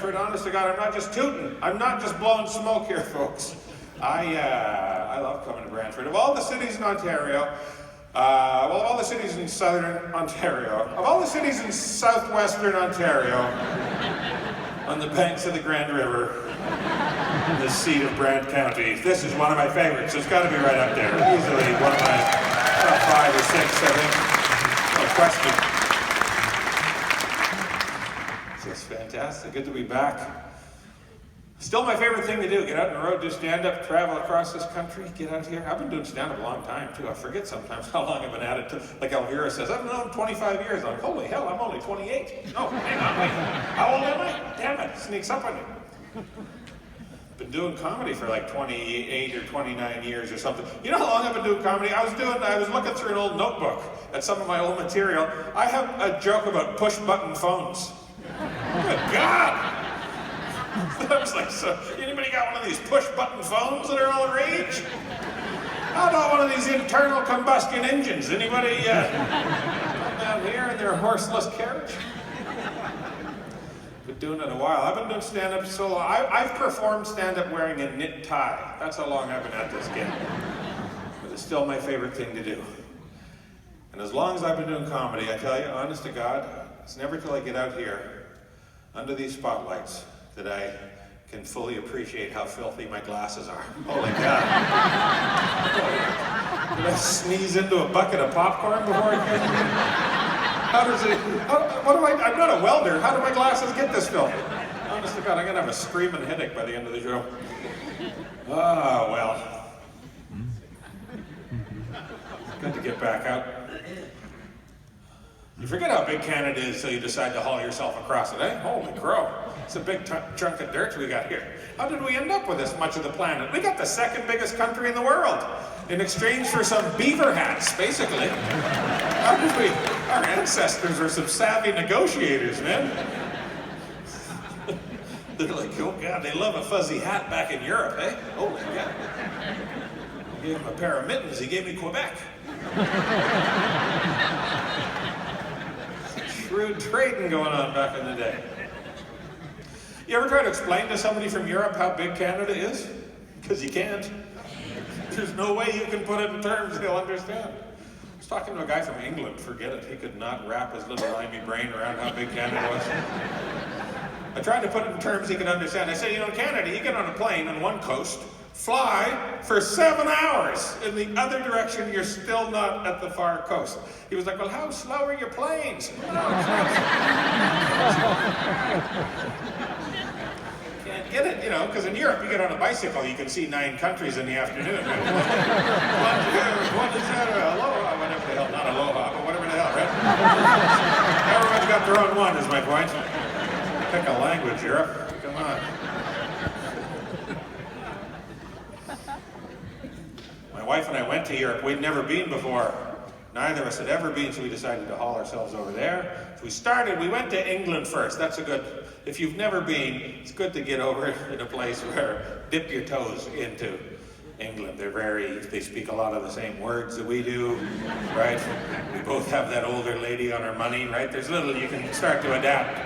Brantford. Honest to God, I'm not just tooting. I'm not just blowing smoke here, folks. I love coming to Brantford. Of all the cities in Ontario, of all the cities in southern Ontario, of all the cities in southwestern Ontario, on the banks of the Grand River, the seat of Brant County, this is one of my favorites. It's got to be right up there. Easily one of my top 5 or 6, I think. No question. It's fantastic. Good to be back. Still my favorite thing to do. Get out on the road, do stand-up, travel across this country, get out here. I've been doing stand-up a long time, too. I forget sometimes how long I've been at it. Like Elvira says, I've known 25 years. I'm like, holy hell, I'm only 28. No, hang on, wait. How old am I? Damn it, sneaks up on you. Been doing comedy for like 28 or 29 years or something. You know how long I've been doing comedy? I was looking through an old notebook at some of my old material. I have a joke about push-button phones. Good God! I was like, so anybody got one of these push-button phones that are all the rage? How about one of these internal combustion engines? Anybody come down here in their horseless carriage? Been doing it a while. I've been doing stand-up so long. I've performed stand-up wearing a knit tie. That's how long I've been at this game. But it's still my favorite thing to do. And as long as I've been doing comedy, I tell you, honest to God, it's never till I get out here under these spotlights that I can fully appreciate how filthy my glasses are. Holy God. Did I sneeze into a bucket of popcorn before I came here? I'm not a welder. How do my glasses get this filthy? Honest to God, I'm gonna have a screaming headache by the end of the show. Ah, well. Good to get back out. You forget how big Canada is till you decide to haul yourself across it, eh? Holy crow. It's a big chunk of dirt we got here. How did we end up with this much of the planet? We got the second biggest country in the world in exchange for some beaver hats, basically. How did we? Our ancestors were some savvy negotiators, man. They're like, oh God, they love a fuzzy hat back in Europe, eh? Holy God. I gave him a pair of mittens, he gave me Quebec. Shrewd trading going on back in the day. You ever try to explain to somebody from Europe how big Canada is? Because you can't. There's no way you can put it in terms they'll understand. I was talking to a guy from England, forget it. He could not wrap his little limey brain around how big Canada was. I tried to put it in terms he could understand. I said, you know, in Canada, you get on a plane on one coast, fly for 7 hours. In the other direction, you're still not at the far coast. He was like, well, how slow are your planes? Can't get it, you know, because in Europe, you get on a bicycle, you can see 9 countries in the afternoon. One, aloha, whatever the hell, not aloha, but whatever the hell, right? Everyone's got their own one, is my point. Pick a language, Europe. Come on. My wife and I went to Europe. We'd never been before. Neither of us had ever been, so we decided to haul ourselves over there. So we went to England first. That's a good, if you've never been, it's good to get over in a place where, dip your toes into England. They speak a lot of the same words that we do, right? We both have that older lady on our money, right? There's little you can start to adapt.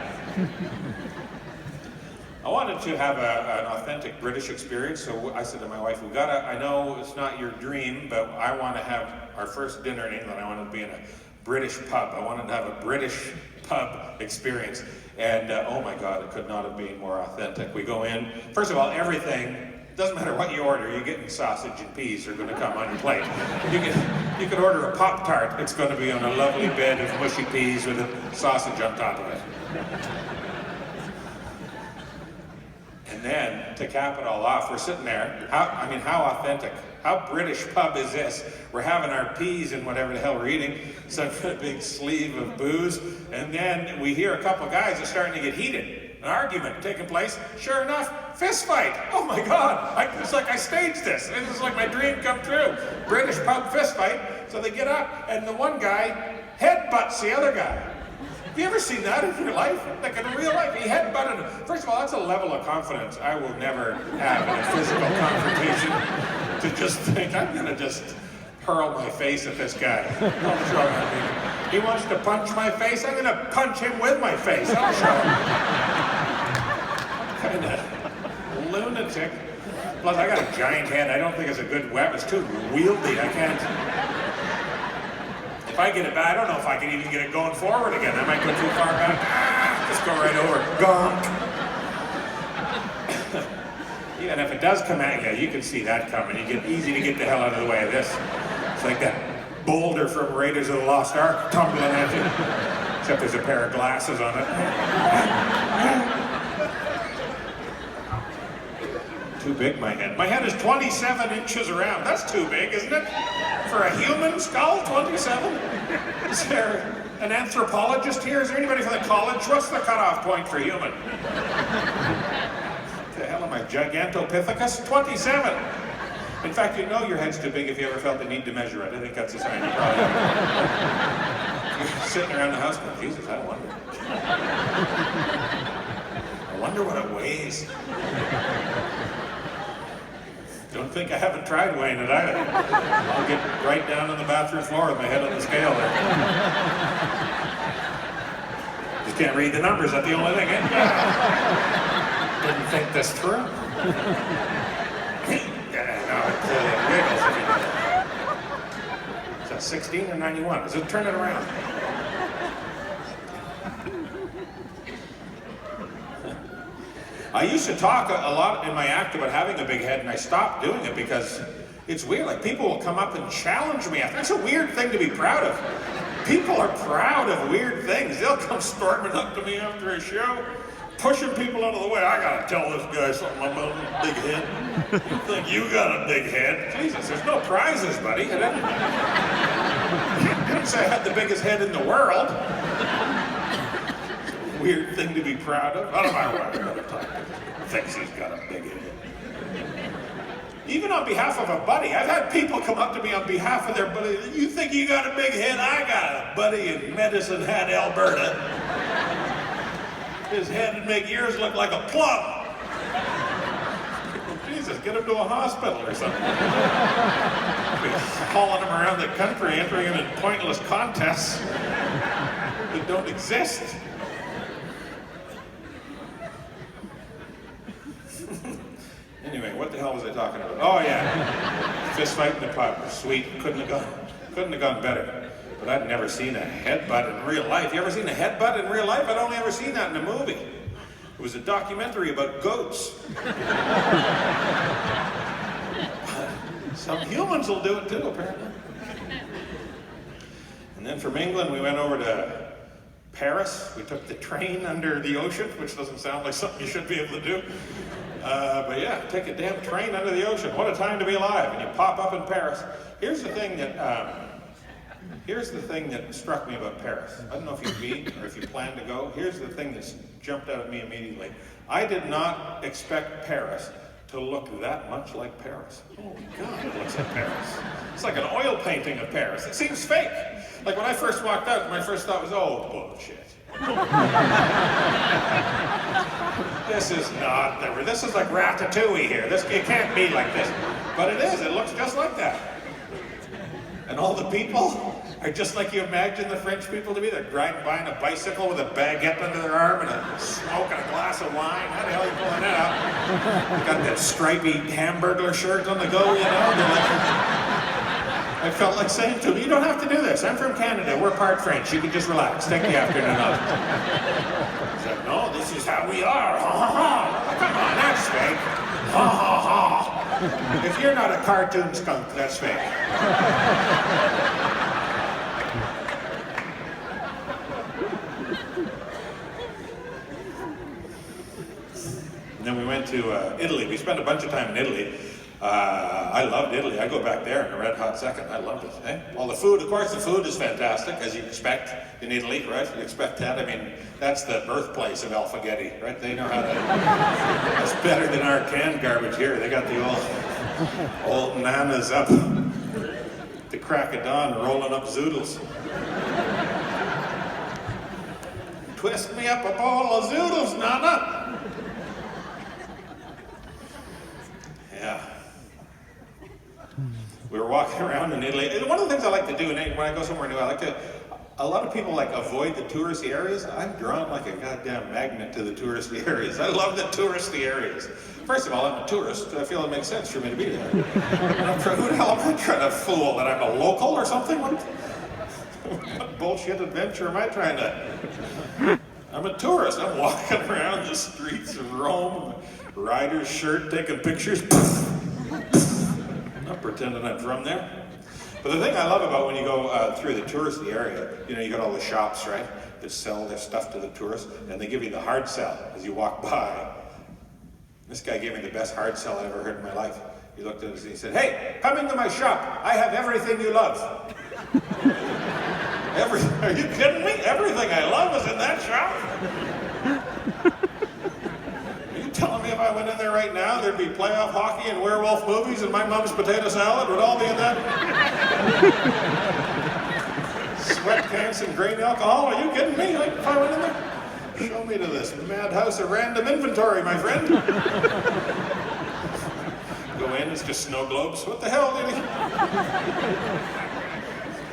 I wanted to have an authentic British experience, so I said to my wife, I know it's not your dream, but I want to have our first dinner in England. I wanted to be in a British pub. I wanted to have a British pub experience. And oh my God, it could not have been more authentic. We go in, first of all, everything, doesn't matter what you order, you're getting sausage and peas are going to come on your plate. You can order a Pop-Tart, it's going to be on a lovely bed of mushy peas with a sausage on top of it. And then, to cap it all off, we're sitting there, how authentic, how British pub is this? We're having our peas and whatever the hell we're eating, some big sleeve of booze, and then we hear a couple guys are starting to get heated. An argument taking place. Sure enough, fist fight. Oh my God, it's like I staged this. This is like my dream come true. British pub fist fight. So they get up, and the one guy headbutts the other guy. Have you ever seen that in your life? Like in real life, he headbutted him. First of all, that's a level of confidence I will never have in a physical confrontation. To just think, I'm gonna just hurl my face at this guy. I'll show him. He wants to punch my face, I'm gonna punch him with my face. I'll show him. lunatic. Plus, I got a giant head. I don't think it's a good weapon. It's too wieldy. I can't. If I get it back, I don't know if I can even get it going forward again. I might go too far back. Just go right over. Gonk. Even if it does come at you, you can see that coming. You get easy to get the hell out of the way of this. It's like that boulder from Raiders of the Lost Ark tumbling at you. Except there's a pair of glasses on it. Too big, my head. My head is 27 inches around. That's too big, isn't it? For a human skull, 27? Is there an anthropologist here? Is there anybody from the college? What's the cutoff point for human? The hell am I, Gigantopithecus? 27. In fact, you know your head's too big if you ever felt the need to measure it. I think that's a sign you probably You're sitting around the house going, Jesus, I wonder what it weighs. Don't think I haven't tried weighing it either. I'll get right down on the bathroom floor with my head on the scale there. Just can't read the numbers, that's the only thing. Didn't think this through. Is that 16 or 91? Does it turn it around? I used to talk a lot in my act about having a big head, and I stopped doing it because it's weird. Like, people will come up and challenge me. That's a weird thing to be proud of. People are proud of weird things. They'll come storming up to me after a show, pushing people out of the way. I gotta tell this guy something about a big head. You think you got a big head? Jesus, there's no prizes, buddy. I didn't say I had the biggest head in the world. Weird thing to be proud of. I don't know why I gotta talk to him. Thinks he's got a big head. Even on behalf of a buddy, I've had people come up to me on behalf of their buddy. You think you got a big head? I got a buddy in Medicine Hat, Alberta. His head would make yours look like a plum. Jesus, get him to a hospital or something. Hauling him around the country, entering him in pointless contests that don't exist. Anyway, what the hell was I talking about? Oh yeah, fist fight in the pub. Sweet, couldn't have gone better. But I'd never seen a headbutt in real life. You ever seen a headbutt in real life? I'd only ever seen that in a movie. It was a documentary about goats. Some humans will do it too, apparently. And then from England, we went over to Paris. We took the train under the ocean, which doesn't sound like something you should be able to do. But yeah, take a damn train under the ocean. What a time to be alive. And you pop up in Paris. Here's the thing that struck me about Paris. I don't know if you've been or if you plan to go. Here's the thing that jumped out at me immediately. I did not expect Paris to look that much like Paris. Oh my God, it looks like Paris. It's like an oil painting of Paris. It seems fake. Like when I first walked out, my first thought was, oh, bullshit. This is not, this is like Ratatouille here. It can't be like this. But it is, it looks just like that. And all the people are just like you imagine the French people to be. They're riding by on a bicycle with a baguette under their arm and a smoke and a glass of wine. How the hell are you pulling that out? They got that stripy Hamburglar shirt on the go, you know? I felt like saying to him, you don't have to do this. I'm from Canada. We're part French. You can just relax. Take the afternoon off. He said, no, this is how we are. Ha ha ha. Come on, that's fake. Ha ha ha. If you're not a cartoon skunk, that's fake. And then we went to Italy. We spent a bunch of time in Italy. I loved Italy. I go back there in a red hot second. I loved it. Eh? Well, the food, of course, the food is fantastic, as you expect in Italy, right? You expect that. I mean, that's the birthplace of alfaghetti, right? They know how to. That's better than our canned garbage here. They got the old nanas up the crack of dawn, rolling up zoodles. Twist me up a bowl of zoodles, Nana. Yeah. We were walking around in Italy. One of the things I like to do when I go somewhere new, a lot of people like avoid the touristy areas. I'm drawn like a goddamn magnet to the touristy areas. I love the touristy areas. First of all, I'm a tourist. I feel it makes sense for me to be there. Who the hell am I trying to fool? That I'm a local or something? What bullshit adventure am I trying to... I'm a tourist. I'm walking around the streets of Rome, rider's shirt, taking pictures. I'm not pretending I'm from there. But the thing I love about when you go through the touristy area, you got all the shops, right, that sell their stuff to the tourists, and they give you the hard sell as you walk by. This guy gave me the best hard sell I ever heard in my life. He looked at us and he said, "Hey, come into my shop. I have everything you love." Are you kidding me? Everything I love is in that shop? Are you telling me if I went in there right now, there'd be playoff hockey and werewolf movies and my mom's potato salad would all be in that? Sweatpants and grain alcohol? Are you kidding me? Like, if I went in there? Show me to this madhouse of random inventory, my friend. Go in, it's just snow globes. What the hell did he?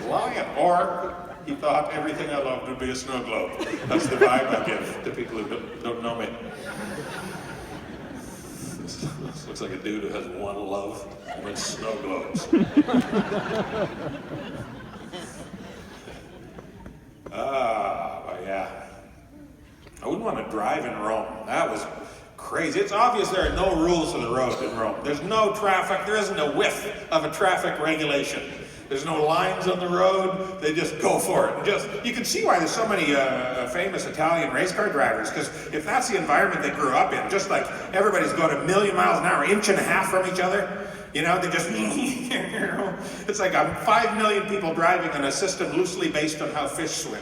Lying. Or he thought everything I loved would be a snow globe. That's the vibe I give to people who don't know me. This looks like a dude who has one love, and it's snow globes. Yeah. I wouldn't want to drive in Rome. That was crazy. It's obvious there are no rules to the road in Rome. There's no traffic. There isn't a whiff of a traffic regulation. There's no lines on the road. They just go for it. You can see why there's so many famous Italian race car drivers, because if that's the environment they grew up in, just like everybody's going a million miles an hour, inch and a half from each other, they just, it's like 5 million people driving in a system loosely based on how fish swim.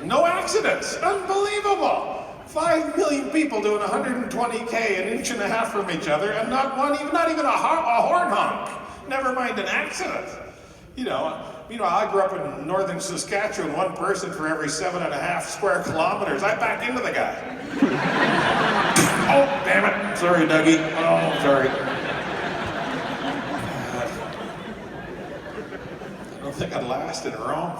No accidents. Unbelievable. 5 million people doing 120K an inch and a half from each other, and not even a horn honk. Never mind an accident. Meanwhile, I grew up in northern Saskatchewan, one person for every 7.5 square kilometers. I backed into the guy. Oh, damn it. Sorry, Dougie. Oh, sorry. I don't think I'd last in Rome.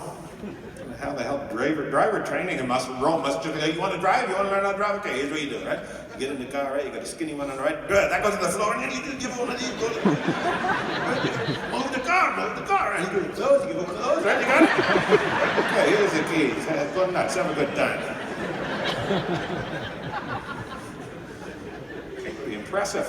How the hell driver training in Rome must just be, you want to drive? You want to learn how to drive? Okay, here's what you do, right? You get in the car, right? You got a skinny one on the right. Good, that goes to the floor, and then you give one of these. Move the car, right? You give those, you give one of those, right? You got it? Okay, here's the keys. Go nuts, have a good time. Pretty impressive.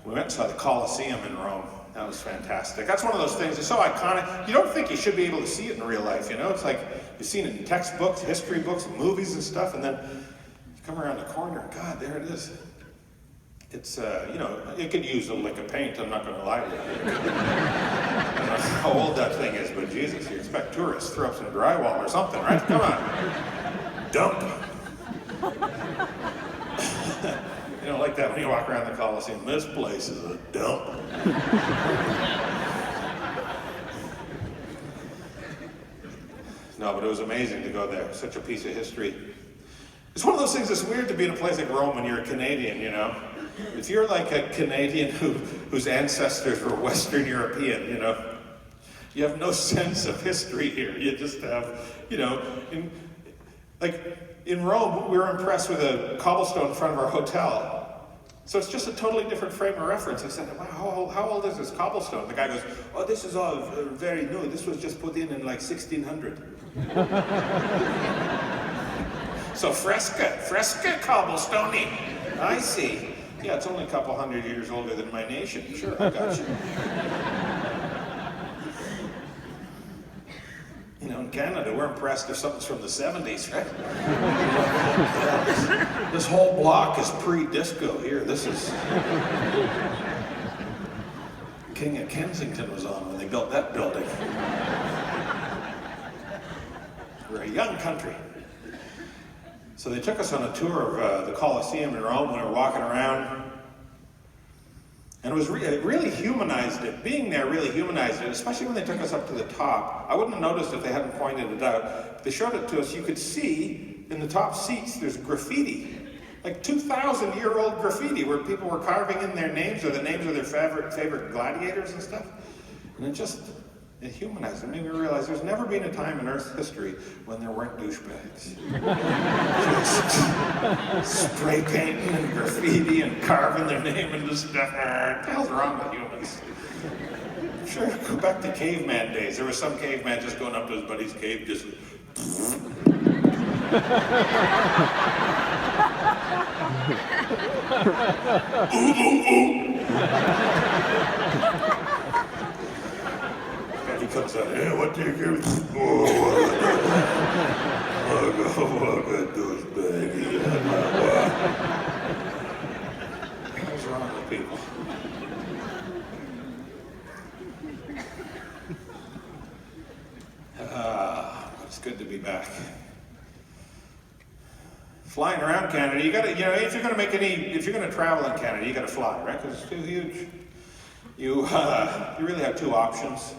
We went and saw the Coliseum in Rome. That was fantastic. That's one of those things, it's so iconic. You don't think you should be able to see it in real life, It's like you've seen it in textbooks, history books, movies and stuff, and then you come around the corner, and God, there it is. It's, it could use a lick of paint, I'm not going to lie to you. I don't know how old that thing is, but Jesus, you expect tourists to throw up some drywall or something, right? Come on. Dump. You don't like that when you walk around the Coliseum. This place is a dump. No, but it was amazing to go there. Such a piece of history. It's one of those things that's weird to be in a place like Rome when you're a Canadian, If you're like a Canadian whose ancestors were Western European, you have no sense of history here. You just have, in Rome, we were impressed with a cobblestone in front of our hotel. So it's just a totally different frame of reference. I said, wow, how old is this cobblestone? The guy goes, oh, this is all very new. This was just put in like 1600. So fresca cobblestone. I see. Yeah, it's only a couple hundred years older than my nation. Sure, I got you. In Canada, we're impressed if something's from the 70s, right? This whole block is pre-disco here. This is... King of Kensington was on when they built that building. We're a young country. So they took us on a tour of the Coliseum in Rome when we were walking around. And it was it really humanized it. Being there really humanized it, especially when they took us up to the top. I wouldn't have noticed if they hadn't pointed it out. They showed it to us. You could see in the top seats there's graffiti. Like 2,000-year-old graffiti where people were carving in their names or the names of their favorite gladiators and stuff. And it just It humanized. It made me realize there's never been a time in Earth's history when there weren't douchebags. Just spray painting and graffiti and carving their name into stuff. What the hell's wrong with humans? Sure, go back to caveman days. There was some caveman just going up to his buddy's cave, just. And he comes out, hey, what do you give? What those baggy. What's wrong with people? It's good to be back. Flying around Canada, you gotta, if you're gonna travel in Canada, you gotta fly, right? Because it's too huge. You really have two options.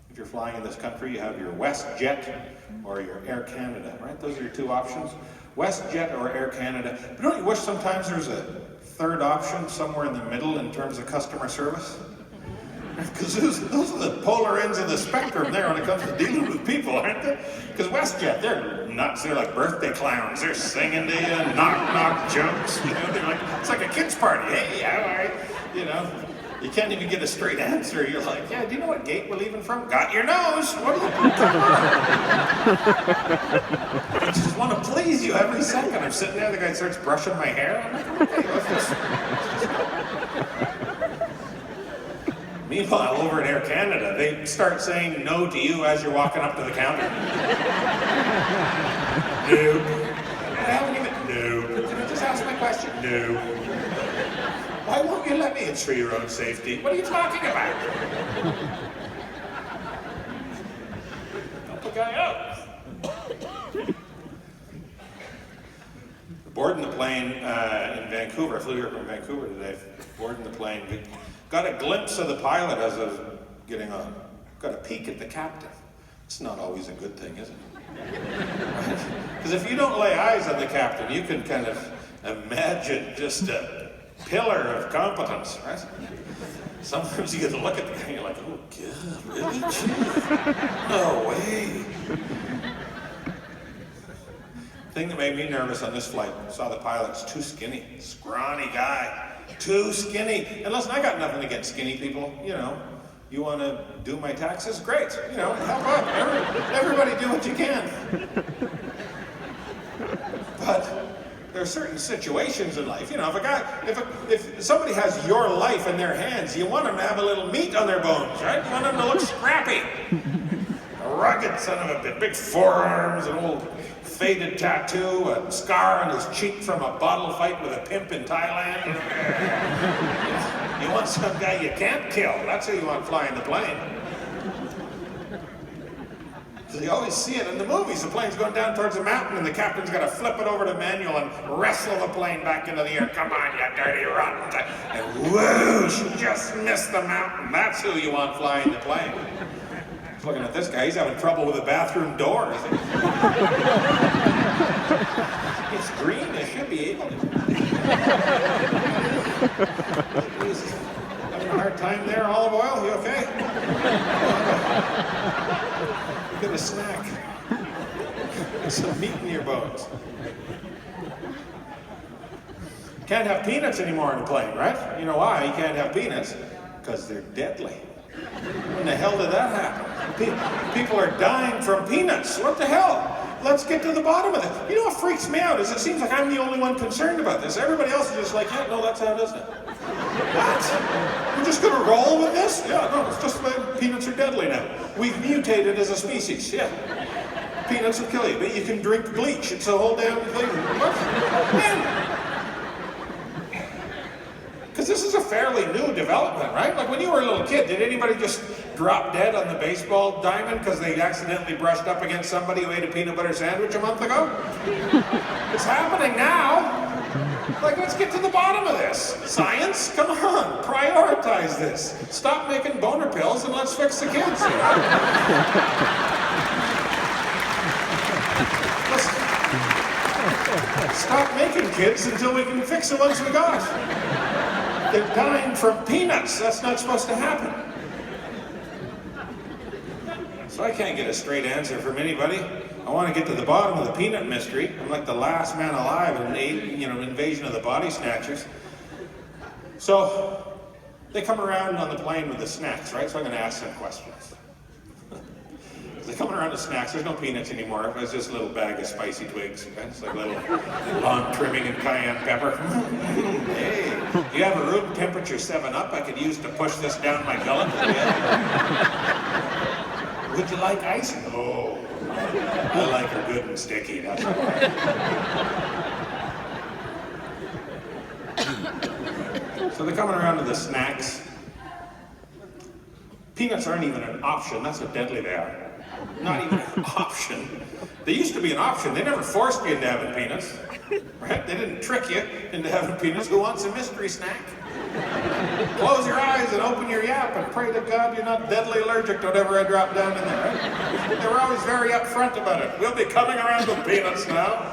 If you're flying in this country, you have your WestJet or your Air Canada, right? Those are your two options. WestJet or Air Canada. But don't you wish sometimes there's a third option somewhere in the middle in terms of customer service? Because those are the polar ends of the spectrum there when it comes to dealing with people, aren't they? Because WestJet, they're nuts. They're like birthday clowns. They're singing to you, knock jokes. They're like, it's like a kid's party. Hey, how are you? You can't even get a straight answer. You're like, yeah, do you know what gate we're leaving from? Got your nose. What are you doing? I just want to please you every second. I'm sitting there, the guy starts brushing my hair. I'm like, okay, let's just go. Meanwhile, over at Air Canada, they start saying no to you as you're walking up to the counter. No. I haven't even. No. Can I just ask my question? No. Why won't you let me? It's for your own safety. What are you talking about? Help a guy out. Boarding the plane in Vancouver. I flew here from Vancouver today. Boarding the plane. Got a glimpse of the pilot as I was getting on. Got a peek at the captain. It's not always a good thing, is it? Because if you don't lay eyes on the captain, you can kind of imagine just a pillar of competence, right? Sometimes you get to look at the guy and you're like, oh, God, really? No way. The thing that made me nervous on this flight, I saw the pilot's too skinny, scrawny guy. Too skinny. And listen, I got nothing against skinny people. You want to do my taxes? Great. Help out. Everybody do what you can. But there are certain situations in life. If somebody has your life in their hands, you want them to have a little meat on their bones, right? You want them to look scrappy. A rugged son of a bitch, big forearms, an old faded tattoo, a scar on his cheek from a bottle fight with a pimp in Thailand. You want some guy you can't kill. That's who you want flying the plane. Because you always see it in the movies. The plane's going down towards a mountain and the captain's got to flip it over to manual and wrestle the plane back into the air. Come on, you dirty runt. And whoosh, just missed the mountain. That's who you want flying the plane. Looking at this guy, he's having trouble with the bathroom door. It's green, they should be able to. He's having a hard time there, olive oil, you okay? Get a snack. Get some meat in your bones. Can't have peanuts anymore in a plane, right? You know why you can't have peanuts? Because they're deadly. When the hell did that happen? People are dying from peanuts. What the hell? Let's get to the bottom of it. You know what freaks me out is it seems like I'm the only one concerned about this. Everybody else is just like, yeah, no, that's how it is now. What? We're just going to roll with this? Yeah, no, it's just like peanuts are deadly now. We've mutated as a species, yeah. Peanuts will kill you, but you can drink bleach. It's a whole damn thing. What? Man. Because this is a fairly new development, right? Like when you were a little kid, did anybody just drop dead on the baseball diamond because they accidentally brushed up against somebody who ate a peanut butter sandwich a month ago? It's happening now. Like, let's get to the bottom of this. Science, come on, prioritize this. Stop making boner pills and let's fix the kids. Stop making kids until we can fix the ones we got. They're dying from peanuts. That's not supposed to happen. So I can't get a straight answer from anybody. I want to get to the bottom of the peanut mystery. I'm like the last man alive in an invasion of the body snatchers. So they come around on the plane with the snacks, right? So I'm going to ask some questions. They're coming around the snacks. There's no peanuts anymore. It's just a little bag of spicy twigs. Right? It's like a little lawn trimming and cayenne pepper. Hey, do you have a room temperature 7-Up I could use to push this down my gullet? Would you like ice? No. I like her good and sticky. That's why. So they're coming around to the snacks. Peanuts aren't even an option. That's how deadly they are. Not even an option. They used to be an option. They never forced you into having peanuts. Right? They didn't trick you into having peanuts. Who wants a mystery snack? Close your eyes and open your yap and pray to God you're not deadly allergic to whatever I drop down in there. Right? They were always very upfront about it. We'll be coming around with peanuts now.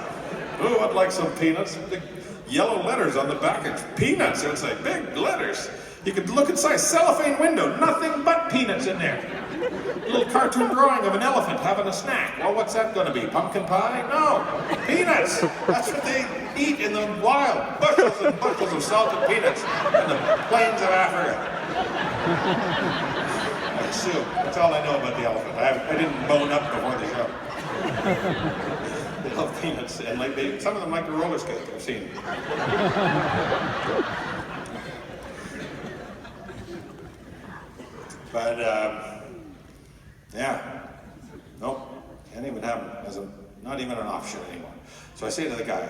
Ooh, I'd like some peanuts. Big yellow letters on the back. It's peanuts. It's like big letters. You could look inside a cellophane window. Nothing but peanuts in there. A little cartoon drawing of an elephant having a snack. Well, what's that going to be? Pumpkin pie? No. Peanuts. That's what they eat in the wild. Bushels and bushels of salted peanuts in the plains of Africa. I assume. That's all I know about the elephant. I didn't bone up before the show. They love peanuts. And some of them like to roller skate. I've seen. But, yeah, nope, can't even have them as not even an option anymore. So I say to the guy,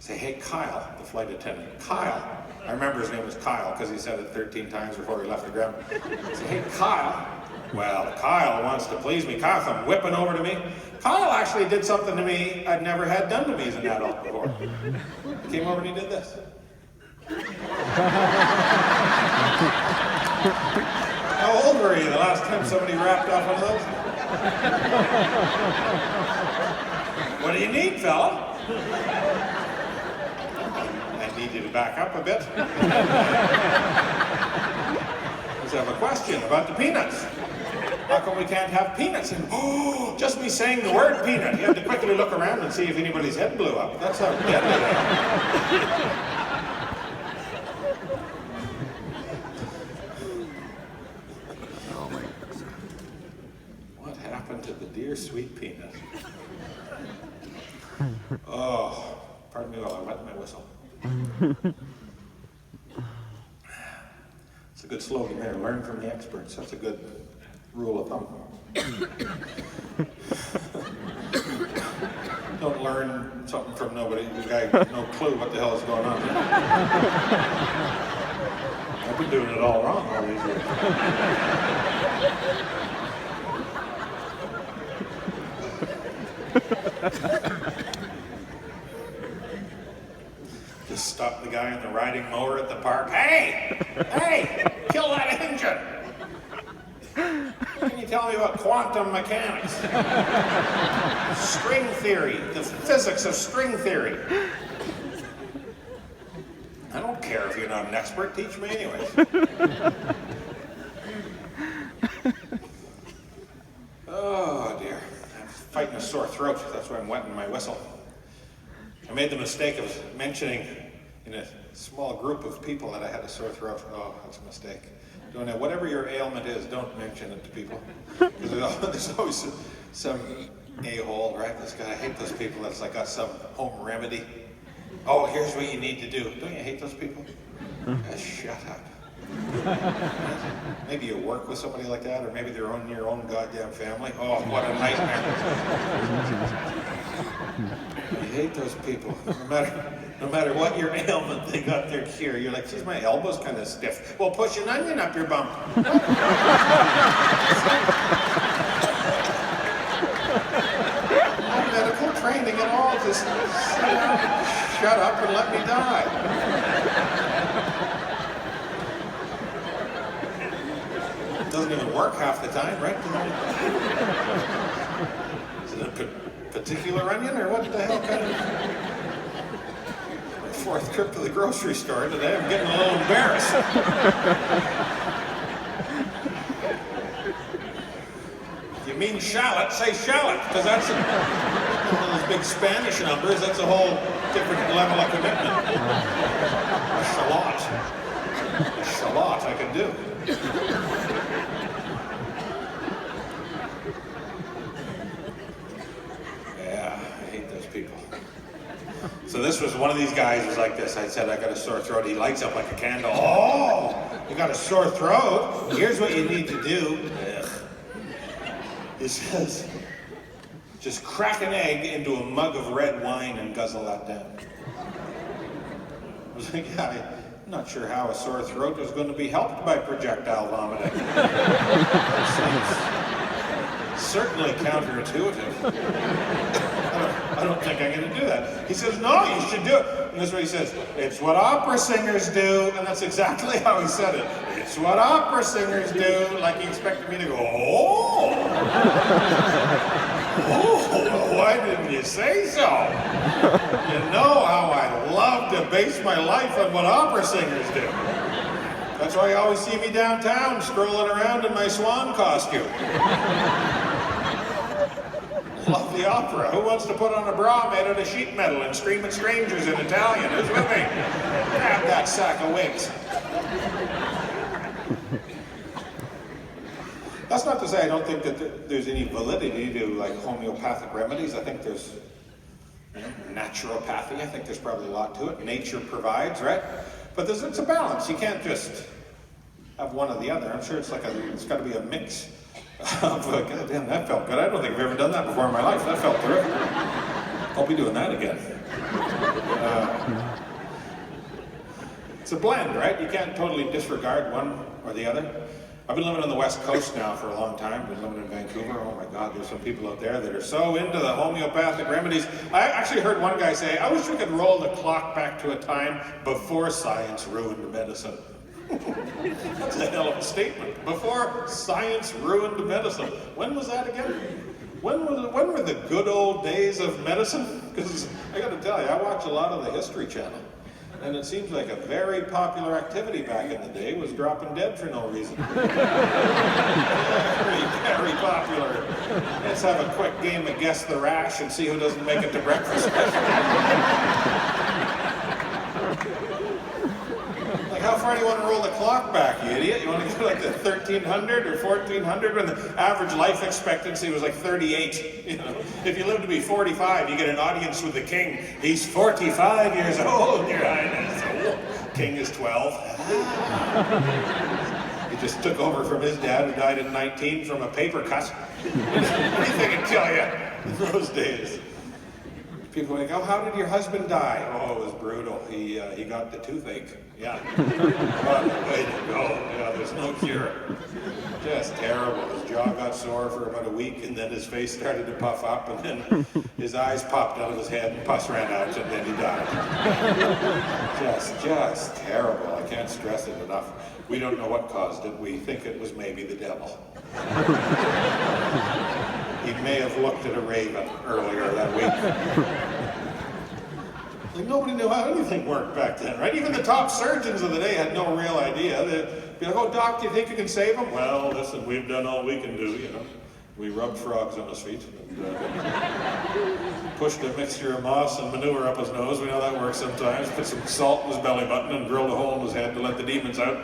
hey, Kyle, the flight attendant, Kyle. I remember his name was Kyle because he said it 13 times before he left the ground. I say, hey, Kyle. Well, Kyle wants to please me. Kyle come whipping over to me. Kyle actually did something to me I'd never had done to me as an adult before. He came over and he did this. How old were you the last time somebody rapped off one of those? What do you need, fella? I need you to back up a bit. Let's have a question about the peanuts. How come we can't have peanuts? And just me saying the word peanut, you have to quickly look around and see if anybody's head blew up. That's how deadly they are. To the dear sweet peanut. Oh, pardon me while I wet my whistle. It's a good slogan there. Learn from the experts. That's a good rule of thumb. Don't learn something from nobody. The guy has no clue what the hell is going on. I've been doing it all wrong all these years. Just stop the guy on the riding mower at the park. Hey! Hey! Kill that engine! What can you tell me about quantum mechanics? String theory, the physics of string theory. I don't care if you're not an expert, teach me anyways. Oh dear. Fighting a sore throat, that's why I'm wetting my whistle. I made the mistake of mentioning in a small group of people that I had a sore throat. Oh, that's a mistake. Don't know, whatever your ailment is, don't mention it to people. Because there's always some a-hole, right? This guy, I hate those people that's like got some home remedy. Oh, here's what you need to do. Don't you hate those people? Just shut up. Maybe you work with somebody like that, or maybe they're in your own goddamn family. Oh, what a nightmare. I hate those people. No matter what your ailment, they got their cure. You're like, geez, my elbow's kind of stiff. Well, push an onion up your bum. No medical training at all. Just shut up and let me die. Doesn't even work half the time, right? Is it a particular onion, or what the hell kind of... My fourth trip to the grocery store today, I'm getting a little embarrassed. You mean shallot, say shallot, because that's one of those big Spanish numbers. That's a whole different level of commitment. A shallot. A shallot I can do. Yeah, I hate those people. So this was one of these guys was like this. I said, I got a sore throat. He lights up like a candle. Oh, you got a sore throat? Here's what you need to do. Ugh. He says, just crack an egg into a mug of red wine and guzzle that down. I was like, yeah, I'm not sure how a sore throat is going to be helped by projectile vomiting. Certainly counterintuitive. I don't think I'm going to do that. He says, no, you should do it. And this is what he says, it's what opera singers do. And that's exactly how he said it. It's what opera singers do. Like he expected me to go, oh. Oh, why didn't you say so? You know how I love to base my life on what opera singers do. That's why you always see me downtown strolling around in my swan costume. Love the opera. Who wants to put on a bra made out of sheet metal and scream at strangers in Italian? Who's with me? Grab that sack of wigs. That's not to say I don't think that there's any validity to like homeopathic remedies. I think there's naturopathy. I think there's probably a lot to it. Nature provides, right? But it's a balance. You can't just have one or the other. I'm sure it's got to be a mix. God damn, that felt good. I don't think I've ever done that before in my life. That felt terrific. I'll be doing that again. It's a blend, right? You can't totally disregard one or the other. I've been living on the West Coast now for a long time. I've been living in Vancouver. Oh my God, there's some people out there that are so into the homeopathic remedies. I actually heard one guy say, I wish we could roll the clock back to a time before science ruined medicine. That's a hell of a statement. Before science ruined medicine. When was that again? When were the good old days of medicine? Because I got to tell you, I watch a lot of the History Channel. And it seems like a very popular activity back in the day was dropping dead for no reason. Very, very popular. Let's have a quick game of Guess the Rash and see who doesn't make it to breakfast. Like, how far do you want to roll the clock back, you idiot? You want to go like the 1300 or 1400 when the average life expectancy was like 38? You know, if you live to be 45, you get an audience with the king. He's 45 years old, Your Highness. Oh, king is 12. He just took over from his dad, who died at 19 from a paper cut. Anything can kill you in those days. People like, oh, how did your husband die? Oh, it was brutal. He got the toothache. Yeah. What a way to go. Yeah, there's no cure. Just terrible. His jaw got sore for about a week, and then his face started to puff up, and then his eyes popped out of his head, and pus ran out, and then he died. Just terrible. I can't stress it enough. We don't know what caused it. We think it was maybe the devil. He may have looked at a raven earlier that week. Like, nobody knew how anything worked back then, right? Even the top surgeons of the day had no real idea. They'd be like, oh, doc, do you think you can save him? Well, listen, we've done all we can do, you know. We rubbed frogs on his feet and pushed a mixture of moss and manure up his nose. We know that works sometimes. Put some salt in his belly button and drilled a hole in his head to let the demons out.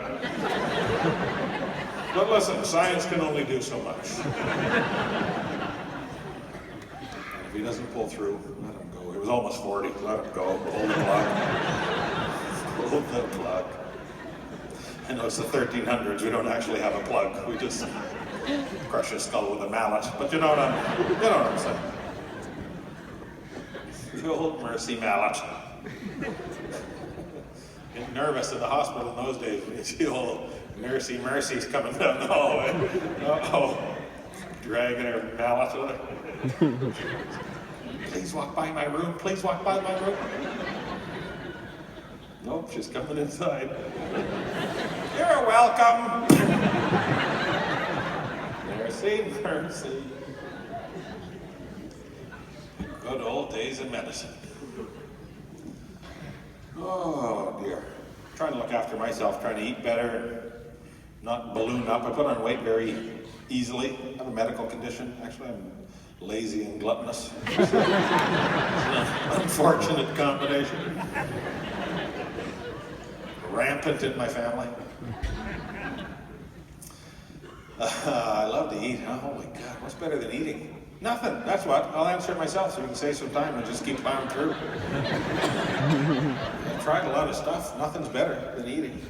But listen, science can only do so much. If he doesn't pull through, let him go. He was almost 40. Let him go. Hold the clock. Hold the clock. I know it's the 1300s. We don't actually have a plug. We just crush his skull with a mallet. But you know what I'm saying. The old mercy mallet. Get nervous in the hospital in those days when you see old Mercy's coming down the hallway. Uh-oh. Dragging her mallet with her. Please walk by my room. Please walk by my room. Nope, she's coming inside. You're welcome. Mercy. Good old days of medicine. Oh dear. Trying to look after myself, trying to eat better, not balloon up. I put on weight very easily. I have a medical condition. Actually, I'm lazy and gluttonous. It's an unfortunate combination. Rampant in my family. I love to eat. Oh, holy God, what's better than eating? Nothing. That's what. I'll answer it myself so we can save some time and just keep plowing through. I've tried a lot of stuff. Nothing's better than eating.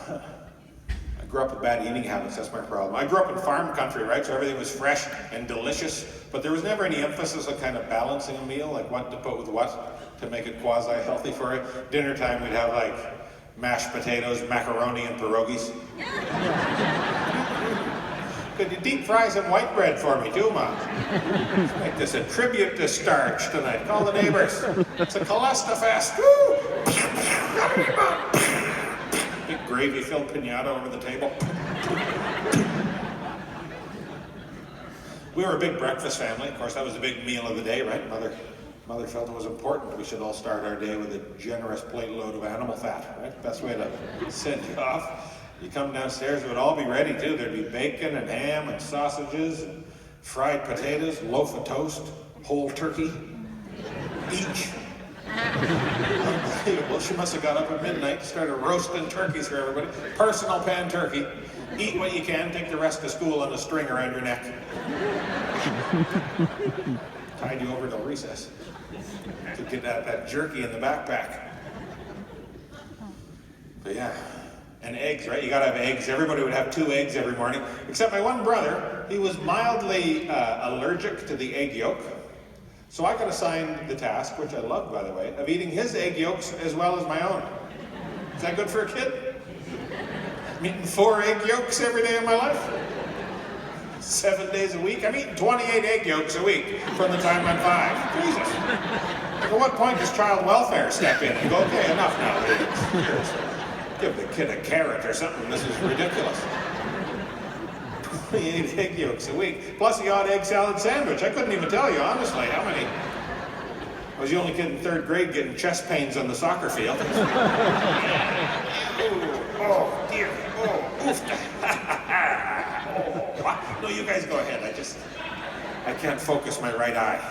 I grew up with bad eating habits. That's my problem. I grew up in farm country, right? So everything was fresh and delicious, but there was never any emphasis on kind of balancing a meal, like what to put with what to make it quasi-healthy for it. Dinner time, we'd have like mashed potatoes, macaroni, and pierogies. Could you deep fry some white bread for me too, Mom? Let's make this a tribute to starch tonight. Call the neighbors. It's a Colesta fest. Woo! Big gravy-filled pinata over the table. We were a big breakfast family. Of course, that was the big meal of the day, right? Mother felt it was important. We should all start our day with a generous plate load of animal fat, right? Best way to send you off. You come downstairs, it would all be ready too. There'd be bacon and ham and sausages and fried potatoes, loaf of toast, whole turkey, each. Unbelievable. She must have got up at midnight, started roasting turkeys for everybody. Personal pan turkey. Eat what you can, take the rest to school on a string around your neck. Tied you over till recess to get that jerky in the backpack. But yeah. And eggs, right? You gotta have eggs. Everybody would have 2 eggs every morning, except my one brother. He was mildly allergic to the egg yolk. So I got assigned the task, which I loved, by the way, of eating his egg yolks as well as my own. Is that good for a kid? I'm eating 4 egg yolks every day of my life. 7 days a week. I'm eating 28 egg yolks a week from the time I'm 5. Jesus. Like, at what point does child welfare step in and go, okay, enough now. Seriously. Give the kid a carrot or something. This is ridiculous. 28 egg yolks a week. Plus the odd egg salad sandwich. I couldn't even tell you, honestly, how many. I was the only kid in 3rd grade getting chest pains on the soccer field. Oh, dear. Oh, oof. Oh, no, you guys go ahead. I can't focus my right eye.